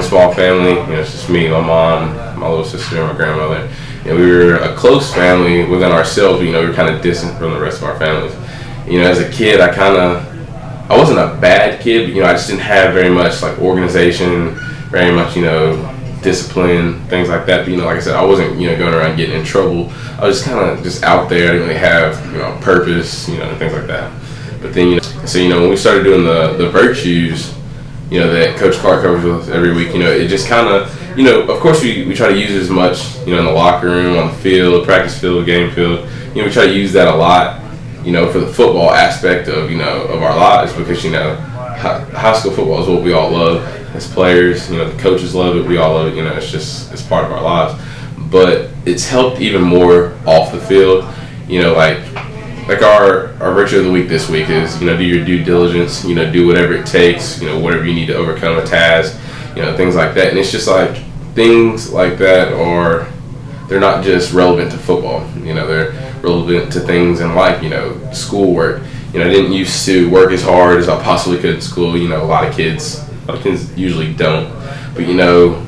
a small family. You know, it's just me, my mom, my little sister, and my grandmother. You know, we were a close family within ourselves, but, you know, we were kind of distant from the rest of our families. You know, as a kid, I wasn't a bad kid, but, you know, I just didn't have very much, like, organization, very much, you know, discipline, things like that. But, you know, like I said, I wasn't, you know, going around getting in trouble. I was just kind of just out there. I didn't really have, you know, purpose, you know, and things like that. But then, you know, so, you know, when we started doing the virtues, you know, that Coach Clark covers with us every week, you know, it just kind of, you know, of course we try to use it as much, you know, in the locker room, on the field, practice field, game field. You know, we try to use that a lot, you know, for the football aspect of, you know, of our lives, because, you know, high school football is what we all love as players. You know, the coaches love it, we all love it. You know, it's part of our lives. But it's helped even more off the field. You know, like our virtue of the week this week is, you know, do your due diligence. You know, do whatever it takes. You know, whatever you need to overcome a task. You know, things like that. And it's just like things like that they're not just relevant to football. You know, they're relevant to things in life. You know, schoolwork. You know, I didn't used to work as hard as I possibly could in school. You know, a lot of kids usually don't. But, you know,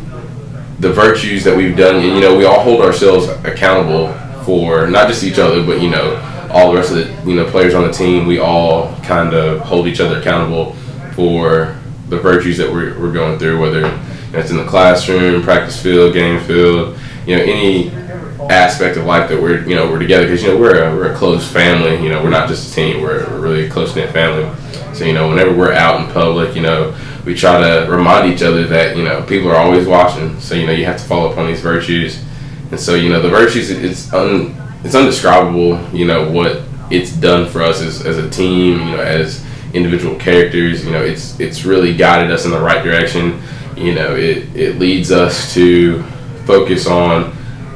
the virtues that we've done, and, you know, we all hold ourselves accountable for not just each other, but, you know, all the rest of the, you know, players on the team. We all kind of hold each other accountable for the virtues that we're going through, whether it's in the classroom, practice field, game field, you know, any aspect of life that we're together, because, you know, we're a close family. You know, we're not just a team, we're a really close-knit family. So, you know, whenever we're out in public, you know, we try to remind each other that, you know, people are always watching. So, you know, you have to follow up on these virtues. And so, you know, the virtues, it's undescribable, you know, what it's done for us as a team, you know, as individual characters. You know, it's really guided us in the right direction. You know, it leads us to focus on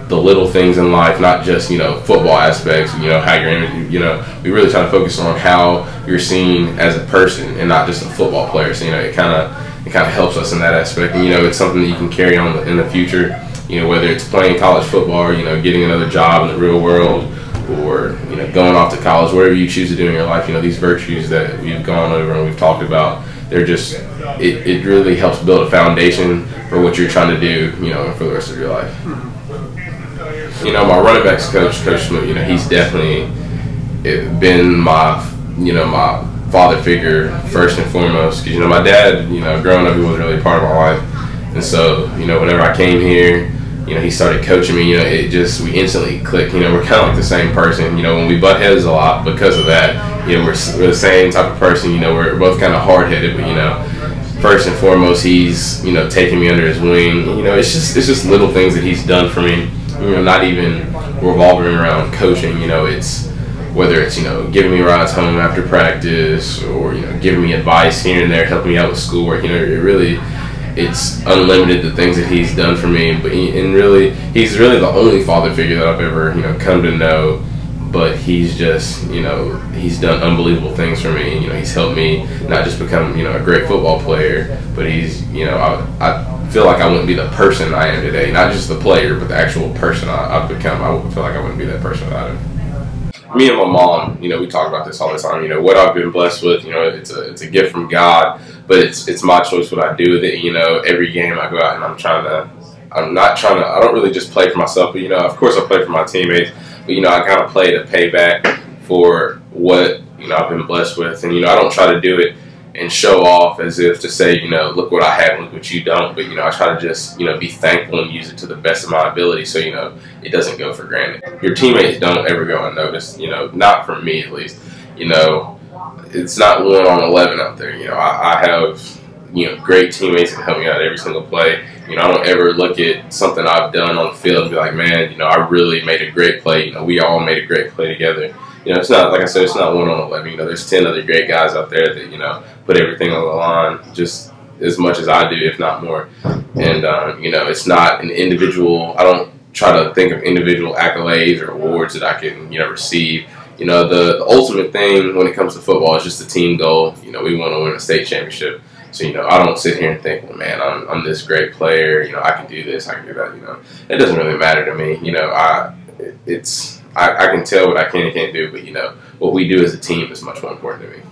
the little things in life, not just, you know, football aspects, you know, how you're, you know, we really try to focus on how you're seen as a person and not just a football player. So, you know, it kind of helps us in that aspect. And, you know, it's something that you can carry on in the future, you know, whether it's playing college football or, you know, getting another job in the real world, or, you know, going off to college, whatever you choose to do in your life. You know, these virtues that we've gone over and we've talked about, they're just, it really helps build a foundation for what you're trying to do, you know, for the rest of your life. You know, my running backs coach, Coach Smoot, you know, he's definitely been my, you know, my father figure first and foremost. Because, you know, my dad, you know, growing up, he wasn't really a part of my life. And so, you know, whenever I came here, you know, he started coaching me. You know, we instantly clicked. You know, we're kind of like the same person. You know, when we butt heads a lot because of that, you know, we're the same type of person. You know, we're both kind of hard-headed, but, you know, first and foremost, he's, you know, taking me under his wing. You know, it's just little things that he's done for me. You know, not even revolving around coaching. You know, it's whether it's, you know, giving me rides home after practice, or, you know, giving me advice here and there, helping me out with schoolwork. You know, it's unlimited, the things that he's done for me. But he's really the only father figure that I've ever, you know, come to know. But he's just, you know, he's done unbelievable things for me. You know, he's helped me not just become, you know, a great football player, but he's, you know, I feel like I wouldn't be the person I am today. Not just the player, but the actual person I've become. I feel like I wouldn't be that person without him. Me and my mom, you know, we talk about this all the time. You know, what I've been blessed with, you know, it's a gift from God, but it's my choice what I do with it. You know, every game I go out and I don't really just play for myself, but, you know, of course I play for my teammates, but, you know, I kind of play to pay back for what, you know, I've been blessed with. And, you know, I don't try to do it and show off as if to say, you know, look what I have, look what you don't. But, you know, I try to just, you know, be thankful and use it to the best of my ability, so, you know, it doesn't go for granted. Your teammates don't ever go unnoticed, you know, not for me at least. You know, it's not 1 on 11 out there. You know, I have, you know, great teammates that help me out every single play. You know, I don't ever look at something I've done on the field and be like, man, you know, I really made a great play. You know, we all made a great play together. You know, it's not, like I said, it's not 1 on 11. You know, there's 10 other great guys out there that, you know, put everything on the line just as much as I do, if not more. And, you know, it's not an individual. I don't try to think of individual accolades or awards that I can, you know, receive. You know, the ultimate thing when it comes to football is just the team goal. You know, we want to win a state championship. So, you know, I don't sit here and think, well, man, I'm this great player. You know, I can do this, I can do that. You know, it doesn't really matter to me. You know, I can tell what I can and can't do, but, you know, what we do as a team is much more important to me.